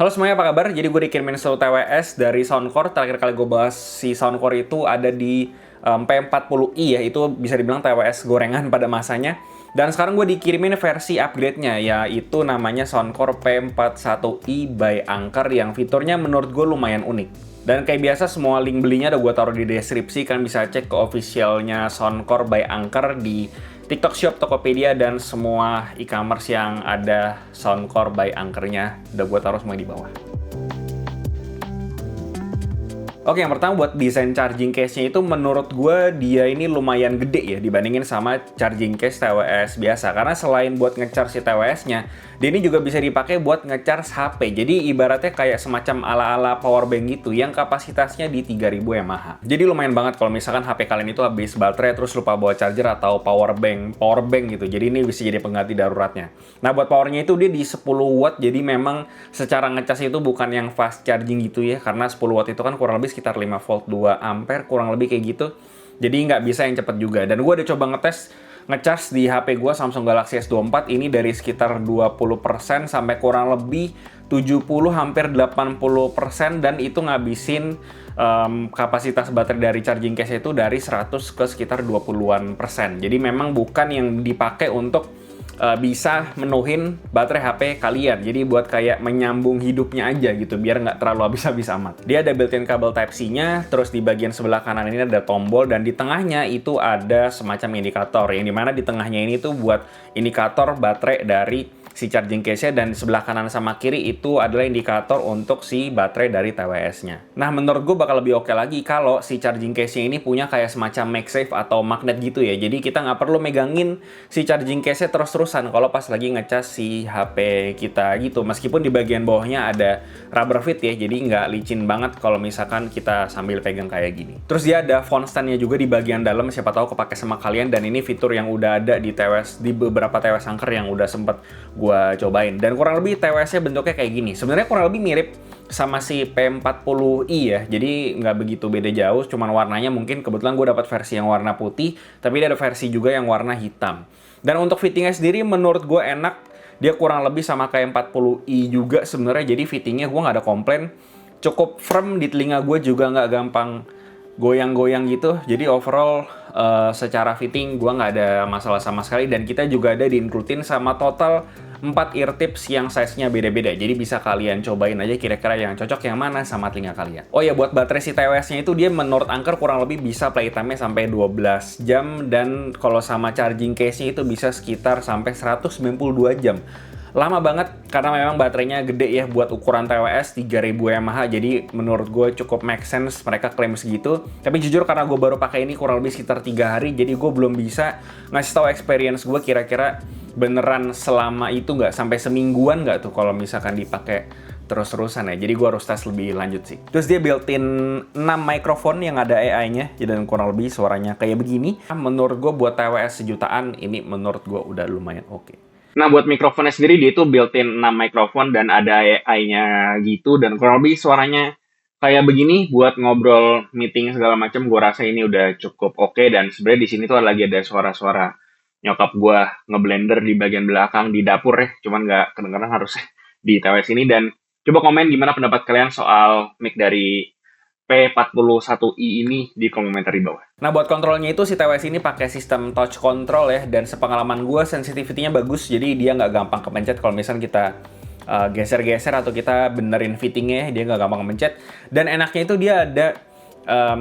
Halo semuanya, apa kabar? Jadi gue dikirimin satu TWS dari Soundcore. Terakhir kali gue bahas si Soundcore itu ada di P40i ya. Itu bisa dibilang TWS gorengan pada masanya. Dan sekarang gue dikirimin versi upgrade-nya, yaitu namanya Soundcore P41i by Anker yang fiturnya menurut gue lumayan unik. Dan kayak biasa semua link belinya udah gue taruh di deskripsi. Kalian bisa cek ke officialnya Soundcore by Anker di TikTok Shop, Tokopedia, dan semua e-commerce yang ada Soundcore by Ankernya udah gue taruh semua di bawah. Oke, yang pertama buat desain charging case-nya itu menurut gue dia ini lumayan gede ya dibandingin sama charging case TWS biasa. Karena selain buat nge-charge si TWS-nya, dia ini juga bisa dipakai buat nge-charge HP. Jadi ibaratnya kayak semacam ala-ala power bank gitu yang kapasitasnya di 3000 mAh. Jadi lumayan banget kalau misalkan HP kalian itu habis baterai terus lupa bawa charger atau power bank gitu. Jadi ini bisa jadi pengganti daruratnya. Nah, buat powernya itu dia di 10 watt. Jadi memang secara nge-charge itu bukan yang fast charging gitu ya. Karena 10 watt itu kan kurang lebih sekitar 5 volt 2 ampere, kurang lebih kayak gitu. Jadi nggak bisa yang cepet juga. Dan gue udah coba ngetes nge-charge di HP gue Samsung Galaxy S24 ini dari sekitar 20% sampai kurang lebih 70 hampir 80%, dan itu ngabisin kapasitas baterai dari charging case itu dari 100 ke sekitar 20-an persen. Jadi memang bukan yang dipakai untuk bisa menuhin baterai HP kalian. Jadi buat kayak menyambung hidupnya aja gitu, biar nggak terlalu habis-habis amat. Dia ada built-in kabel Type-C-nya, terus di bagian sebelah kanan ini ada tombol, dan di tengahnya itu ada semacam indikator, yang dimana di tengahnya ini tuh buat indikator baterai dari si charging case-nya, dan di sebelah kanan sama kiri itu adalah indikator untuk si baterai dari TWS-nya. Nah, menurut gue bakal lebih oke lagi kalau si charging case-nya ini punya kayak semacam MagSafe atau magnet gitu ya. Jadi kita nggak perlu megangin si charging case-nya terus-terusan kalau pas lagi ngecas si HP kita gitu. Meskipun di bagian bawahnya ada rubber fit ya, jadi nggak licin banget kalau misalkan kita sambil pegang kayak gini. Terus dia ada phone stand-nya juga di bagian dalam, siapa tahu kepake sama kalian, dan ini fitur yang udah ada di TWS, di beberapa TWS Anker yang udah sempet gua cobain. Dan kurang lebih TWS-nya bentuknya kayak gini. Sebenarnya kurang lebih mirip sama si P40i ya. Jadi nggak begitu beda jauh, cuman warnanya mungkin kebetulan gue dapat versi yang warna putih, tapi dia ada versi juga yang warna hitam. Dan untuk fittingnya sendiri menurut gue enak. Dia kurang lebih sama kayak 40i juga sebenarnya. Jadi fittingnya gue nggak ada komplain. Cukup firm di telinga gue, juga nggak gampang goyang-goyang gitu. Jadi overall secara fitting gue nggak ada masalah sama sekali. Dan kita juga ada diincludein sama total 4 ear tips yang size-nya beda-beda. Jadi bisa kalian cobain aja kira-kira yang cocok yang mana sama telinga kalian. Oh ya, buat baterai si TWS-nya itu dia menurut Anker kurang lebih bisa playtime-nya sampai 12 jam. Dan kalau sama charging case-nya itu bisa sekitar sampai 192 jam. Lama banget karena memang baterainya gede ya buat ukuran TWS 3000 mAh. Jadi menurut gue cukup make sense mereka klaim segitu. Tapi jujur karena gue baru pakai ini kurang lebih sekitar 3 hari, jadi gue belum bisa ngasih tahu experience gue kira-kira beneran selama itu nggak, sampai semingguan nggak tuh kalau misalkan dipakai terus-terusan ya. Jadi gue harus tes lebih lanjut sih. Terus dia built-in 6 mikrofon yang ada AI-nya, dan kurang lebih suaranya kayak begini. Menurut gue buat TWS sejutaan ini menurut gue udah lumayan oke. Nah, buat mikrofonnya sendiri dia itu built-in 6 mikrofon dan ada AI-nya gitu, dan kurang lebih suaranya kayak begini buat ngobrol, meeting segala macam. Gue rasa ini udah cukup oke. Dan sebenarnya di sini tuh lagi ada suara-suara nyokap gue ngeblender di bagian belakang di dapur ya, cuman nggak kedengeran harusnya di TWS ini. Dan coba komen gimana pendapat kalian soal mic dari P41i ini di komentar di bawah. Nah, buat kontrolnya itu si TWS ini pakai sistem touch control ya, dan sepengalaman gue sensitivity-nya bagus, jadi dia nggak gampang kepencet kalau misalnya kita geser-geser atau kita benerin fittingnya, dia nggak gampang kepencet. Dan enaknya itu dia ada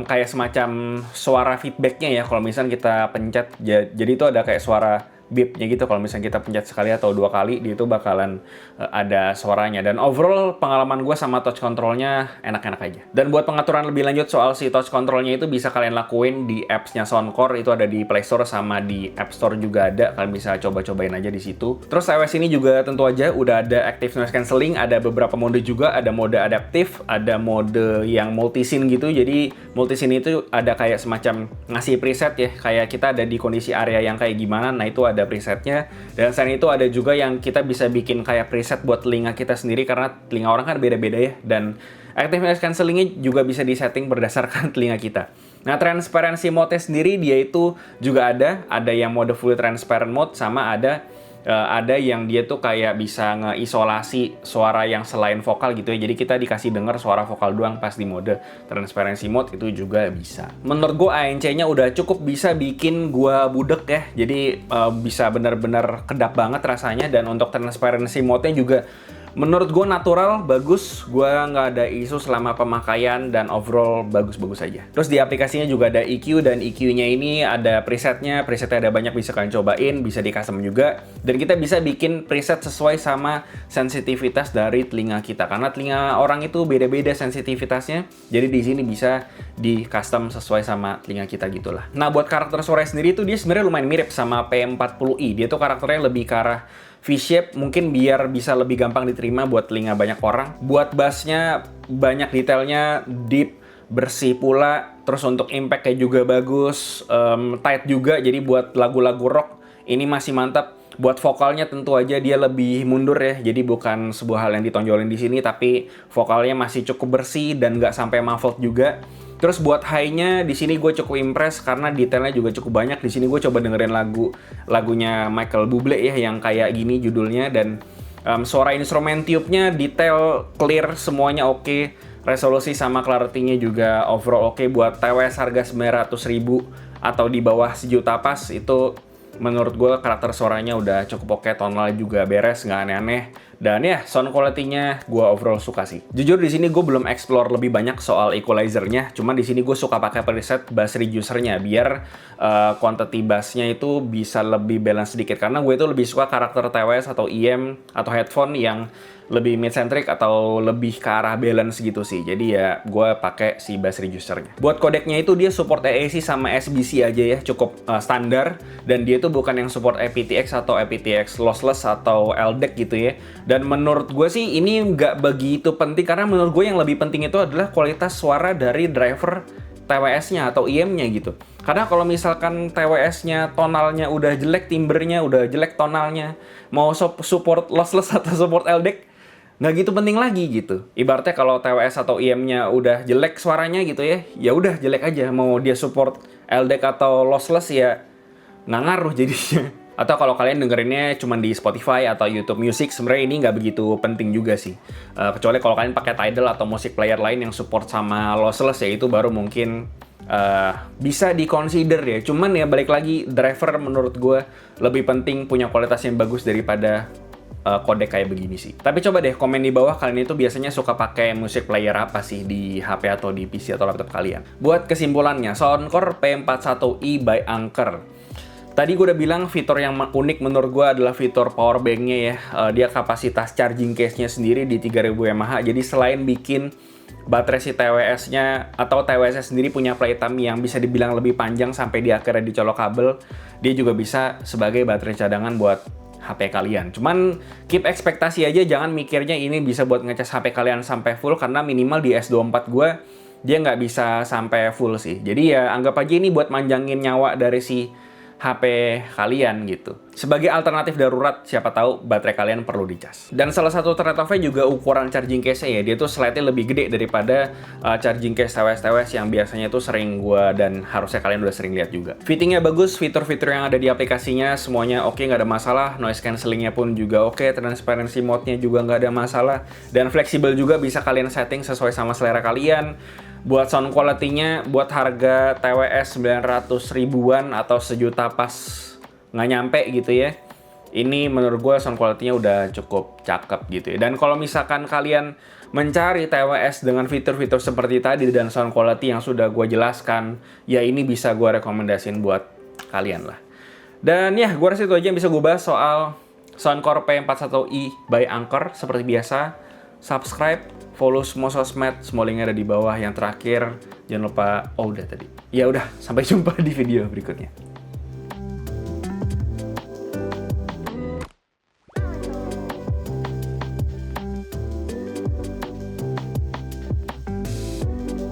kayak semacam suara feedbacknya ya kalau misalnya kita pencet. Jadi itu ada kayak suara beep-nya gitu, kalau misalnya kita pencet sekali atau 2 kali, dia itu bakalan ada suaranya. Dan overall pengalaman gue sama touch controlnya enak-enak aja. Dan buat pengaturan lebih lanjut soal si touch controlnya itu bisa kalian lakuin di apps-nya Soundcore, itu ada di Play Store sama di App Store juga ada. Kalian bisa coba-cobain aja di situ. Terus iOS ini juga tentu aja udah ada active noise cancelling, ada beberapa mode juga, ada mode adaptif, ada mode yang multi-scene gitu. Jadi multi-scene itu ada kayak semacam ngasih preset ya, kayak kita ada di kondisi area yang kayak gimana, nah itu ada presetnya. Dan selain itu ada juga yang kita bisa bikin kayak preset buat telinga kita sendiri, karena telinga orang kan beda-beda ya. Dan active noise cancellingnya juga bisa disetting berdasarkan telinga kita. Nah, transparency mode sendiri dia itu juga ada yang mode fully transparent mode, sama ada Ada yang dia tuh kayak bisa ngeisolasi suara yang selain vokal gitu ya. Jadi kita dikasih denger suara vokal doang pas di mode transparency mode, itu juga bisa. Menurut gue ANC-nya udah cukup bisa bikin gue budek ya. Jadi bisa bener-bener kedap banget rasanya. Dan untuk transparency mode-nya juga menurut gue natural, bagus. Gue nggak ada isu selama pemakaian dan overall bagus-bagus aja. Terus di aplikasinya juga ada EQ, dan EQ-nya ini ada presetnya ada banyak, bisa kalian cobain, bisa di custom juga. Dan kita bisa bikin preset sesuai sama sensitivitas dari telinga kita. Karena telinga orang itu beda-beda sensitivitasnya. Jadi di sini bisa di custom sesuai sama telinga kita gitulah. Nah buat karakter suara sendiri tuh dia sebenarnya lumayan mirip sama P40i. Dia tuh karakternya lebih ke arah V-shape, mungkin biar bisa lebih gampang diterima buat telinga banyak orang. Buat bassnya banyak detailnya, deep, bersih pula. Terus untuk impact-nya juga bagus, tight juga. Jadi buat lagu-lagu rock ini masih mantap. Buat vokalnya tentu aja dia lebih mundur ya. Jadi bukan sebuah hal yang ditonjolin di sini, tapi vokalnya masih cukup bersih dan nggak sampai muffled juga. Terus buat high-nya di sini gue cukup impress karena detailnya juga cukup banyak. Di sini gue coba dengerin lagunya Michael Bublé ya yang kayak gini judulnya, dan suara instrumen tube-nya detail, clear, semuanya oke. Resolusi sama clarity-nya juga overall oke. Buat TWS harga 900.000 atau di bawah sejuta pas, itu menurut gue karakter suaranya udah cukup oke. Tonal juga beres, nggak aneh-aneh. Dan ya, sound quality-nya gue overall suka sih. Jujur di sini gue belum explore lebih banyak soal equalizer-nya. Cuman di sini gue suka pakai preset bass reducer-nya biar quantity bass-nya itu bisa lebih balance sedikit. Karena gue itu lebih suka karakter TWS atau IM atau headphone yang lebih mid-centric atau lebih ke arah balance gitu sih. Jadi ya gue pakai si bass reducer-nya. Buat kodeknya itu dia support AAC sama SBC aja ya, cukup standar. Dan dia itu bukan yang support aptX atau aptX lossless atau LDAC gitu ya. Dan menurut gue sih ini nggak begitu penting, karena menurut gue yang lebih penting itu adalah kualitas suara dari driver TWS-nya atau IM-nya gitu. Karena kalau misalkan TWS-nya tonalnya udah jelek, timbernya udah jelek tonalnya, mau support lossless atau support LDAC, nggak gitu penting lagi gitu. Ibaratnya kalau TWS atau IM-nya udah jelek suaranya gitu ya udah jelek aja. Mau dia support LDAC atau lossless ya nggak ngaruh jadinya. Atau kalau kalian dengerinnya cuma di Spotify atau YouTube Music, sebenarnya ini nggak begitu penting juga sih. Kecuali kalau kalian pakai Tidal atau musik player lain yang support sama lossless, ya itu baru mungkin bisa di-consider ya. Cuman ya balik lagi, driver menurut gue lebih penting punya kualitas yang bagus daripada kodek kayak begini sih. Tapi coba deh komen di bawah kalian itu biasanya suka pakai musik player apa sih di HP atau di PC atau laptop kalian. Buat kesimpulannya, Soundcore P41i by Anker. Tadi gue udah bilang fitur yang unik menurut gue adalah fitur power bank-nya ya. Dia kapasitas charging case-nya sendiri di 3000 mAh. Jadi selain bikin baterai si TWS-nya atau TWS-nya sendiri punya playtime yang bisa dibilang lebih panjang sampai di akhirnya dicolok kabel, dia juga bisa sebagai baterai cadangan buat HP kalian. Cuman keep ekspektasi aja, jangan mikirnya ini bisa buat ngecas HP kalian sampai full, karena minimal di S24 gue dia nggak bisa sampai full sih. Jadi ya anggap aja ini buat manjangin nyawa dari si HP kalian gitu. Sebagai alternatif darurat, siapa tahu baterai kalian perlu dicas. Dan salah satu trade-off-nya juga ukuran charging case-nya ya. Dia tuh slightly lebih gede daripada charging case TWS-TWS yang biasanya tuh sering gua dan harusnya kalian udah sering lihat juga. Fittingnya bagus, fitur-fitur yang ada di aplikasinya semuanya oke, nggak ada masalah. Noise cancellingnya pun juga oke, transparency mode-nya juga nggak ada masalah. Dan fleksibel juga, bisa kalian setting sesuai sama selera kalian. Buat sound quality-nya, buat harga TWS 900 ribuan atau sejuta pas nggak nyampe gitu ya, ini menurut gue sound quality-nya udah cukup cakep gitu ya. Dan kalau misalkan kalian mencari TWS dengan fitur-fitur seperti tadi dan sound quality yang sudah gue jelaskan, ya ini bisa gue rekomendasiin buat kalian lah. Dan ya, gue rasa itu aja yang bisa gue bahas soal Soundcore P41i by Anker. Seperti biasa, subscribe, follow semua sosmed, semua linknya ada di bawah. Yang terakhir, jangan lupa, udah tadi. Ya udah, sampai jumpa di video berikutnya.